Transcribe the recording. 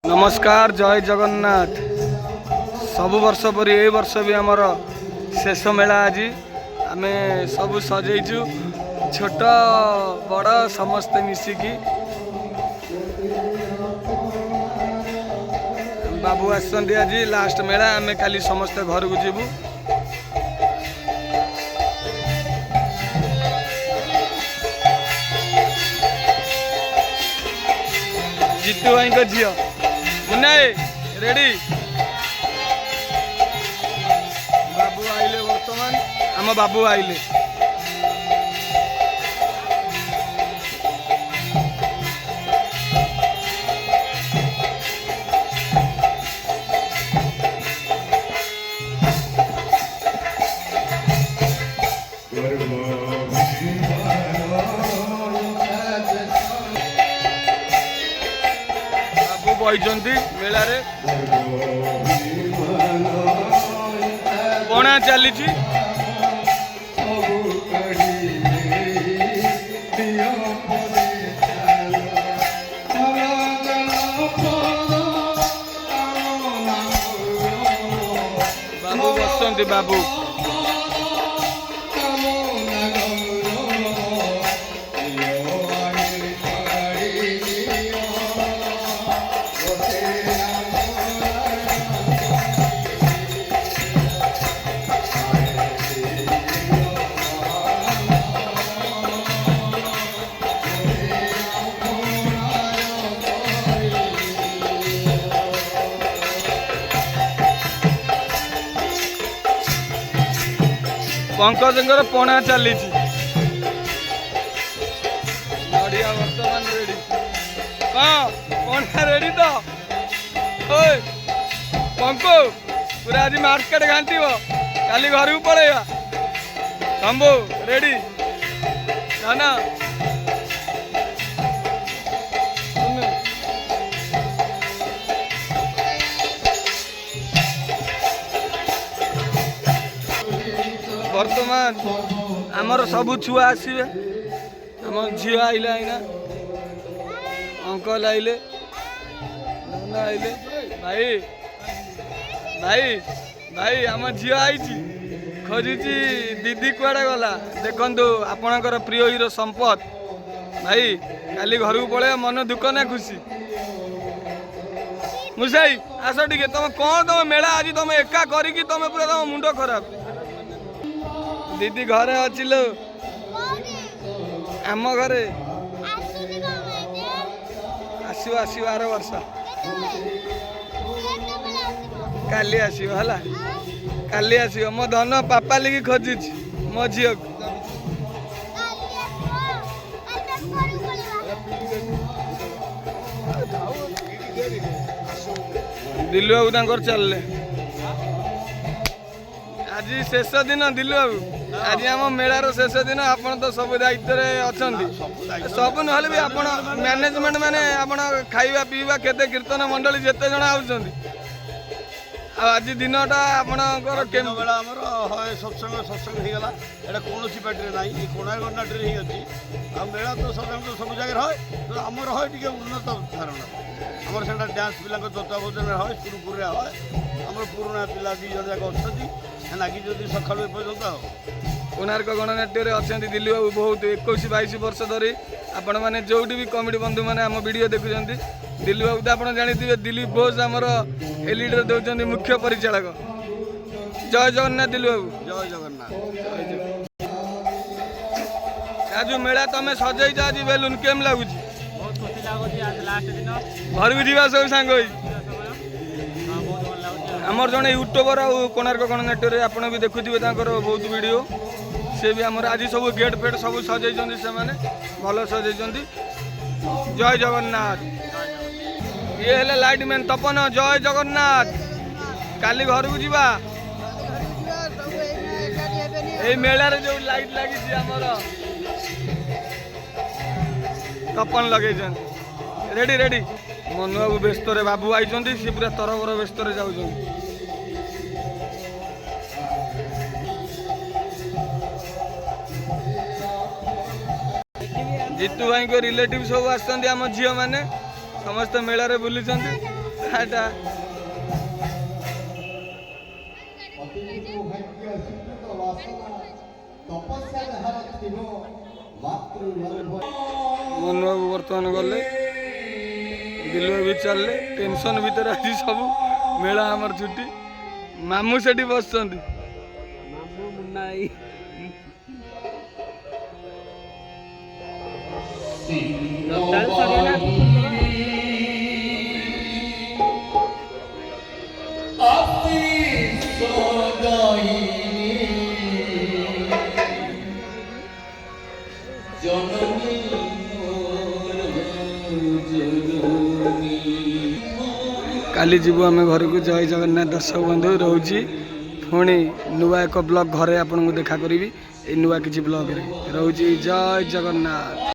नमस्कार जय जगन्नाथ। सबु वर्ष परी ए वर्ष भी आमर शेष मेला आज आम सब सजैचु छोट बड़ समस्ते मिसिकी बाबू आसछन्ति आज लास्ट मेला आम काली समस्ते घर को जीवु। जीतू भाई को झील मुन्नाए रेडी बाबू आइले वर्तमान आम बाबू आइले बही मेला रे पणा चली बाबू बसंती बाबू पंकज पणा चली बढ़िया वर्तमान रेडी हाँ पणा रेडी तो पंकु पूरा आज मार्केट घाटी काली घर को पड़ेगा शंभु रेडी ना वर्तमान आमर सबू छुआ आसवे आम झी आइले आईना अंकल आइले आइले भाई भाई भाई आम झी आई खोजी दीदी कुआड़े गला देखु आपणकर प्रिय हीरो संपत भाई काली घर को पड़े मन दुख ना खुशी मुसाई आस टे तुम कौन तुम मेला आज तुम एका करी तुम पूरा तुम मुंड खराब दीदी घरे अच्छी लो आम घरे आसो आसो 12 वर्ष काली आसो है काली आसो मो धन पापा लगी खोजी मो झील को दिलु बाबू चलले आज शेष दिन दिलु बाबू आज आम मेलार शेष दिन आपन तो सब दायित्व अच्छा सब ना भी आप मैनेजमेंट माने आप खाଇବା पीवा केते कीर्तन मंडली जिते जन आउछन्ति आज दिनटा आपणकर बेला आमर सत्संग सत्संग हो गला एटा कौन पार्टी ना कोणार्क नाटी ही अच्छी आ मेला तो साधारण सब जगह है तो आमर है टे उन्नत धारणा आमर से डांस पिला तत्वावधान है सुरपुर है आम पुराना पिला 2 जन जाक अच्छा नागी जदि सका पर्यटन कोणार्क गणनाट्य अच्छा दिल्ली बाबू बहुत 21-22 वर्ष धरी आपण मैंने जो भी कमिटी बंधु मैंने आम वीडियो देखुं दिल्ली बाबू तो आप जानते दिलीप बोस आमर एलईडी दौरान मुख्य परिचालक जय जगन्नाथ दिल्ली बाबू जय जगन्नाथ आज मेला तुम सजैच आज बेलून केम लगुच बहुत खुशी लगुच आज लास्ट दिन घर को जीवा सब सांग आमर जड़े यूट्यूबर आ कोणार्क गणनाट्य आप भी देखुवे बहुत वीडियो से भी आमर आज सब गेट फेट सब सजै से भल सजै जय जगन्नाथ ये हेले लाइट मैन तपन जय जगन्नाथ काली घर को जीवा ए मेला रे जो लाइट लगी आमर तपन लगे रेडी रेडी मनु बाबू व्यस्त बाबू आई सी पूरा तरबर व्यस्त जाऊँ जीतू भाई को रिलेटिव सब आम झील मैंने समस्त मेला रे बुली ଏଟା ମନୁ ବାବୁ ବର୍ତ୍ତମାନ ଗଲେ, ବିଲୁଆ ବି ଚାଲିଲେ। ଟେନସନ୍ ଭିତରେ ଆଜି ସବୁ ମେଳା ଆମର ଛୁଟି। ମାମୁଁ ସେଠି ବସିଛନ୍ତି। କାଲି ଯିବୁ ଆମେ ଘରକୁ। ଜୟ ଜଗନ୍ନାଥ ଦର୍ଶକ ବନ୍ଧୁ, ରହୁଛି। ପୁଣି ନୂଆ ଏକ ବ୍ଲଗ ଘରେ ଆପଣଙ୍କୁ ଦେଖା କରିବି, ଏଇ ନୂଆ କିଛି ବ୍ଲଗରେ ରହୁଛି। ଜୟ ଜଗନ୍ନାଥ।